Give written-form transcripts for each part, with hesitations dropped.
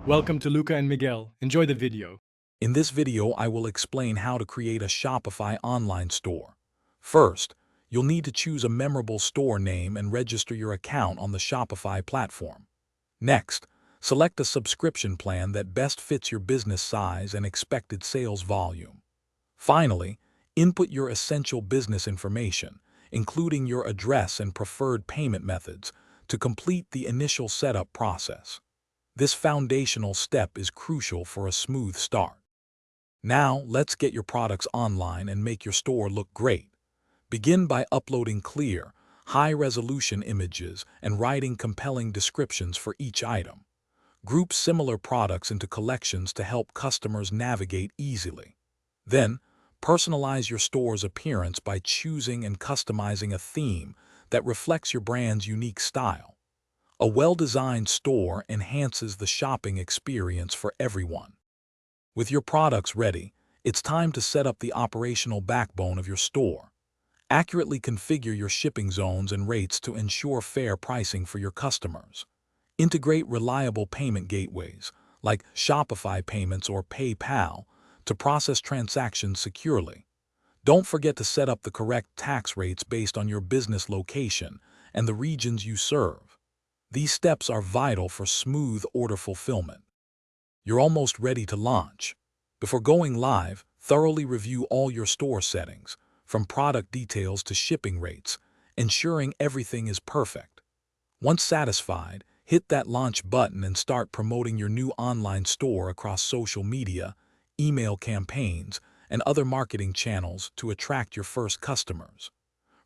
Welcome to Luca and Miguel. Enjoy the video. In this video, I will explain how to create a Shopify online store. First, you'll need to choose a memorable store name and register your account on the Shopify platform. Next, select a subscription plan that best fits your business size and expected sales volume. Finally, input your essential business information, including your address and preferred payment methods, to complete the initial setup process. This foundational step is crucial for a smooth start. Now, let's get your products online and make your store look great. Begin by uploading clear, high-resolution images and writing compelling descriptions for each item. Group similar products into collections to help customers navigate easily. Then, personalize your store's appearance by choosing and customizing a theme that reflects your brand's unique style. A well-designed store enhances the shopping experience for everyone. With your products ready, it's time to set up the operational backbone of your store. Accurately configure your shipping zones and rates to ensure fair pricing for your customers. Integrate reliable payment gateways, like Shopify Payments or PayPal, to process transactions securely. Don't forget to set up the correct tax rates based on your business location and the regions you serve. These steps are vital for smooth order fulfillment. You're almost ready to launch. Before going live, thoroughly review all your store settings, from product details to shipping rates, ensuring everything is perfect. Once satisfied, hit that launch button and start promoting your new online store across social media, email campaigns, and other marketing channels to attract your first customers.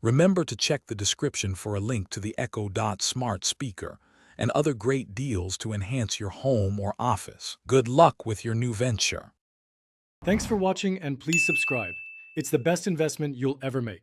Remember to check the description for a link to the Echo Dot smart speaker and other great deals to enhance your home or office. Good luck with your new venture. Thanks for watching and please subscribe. It's the best investment you'll ever make.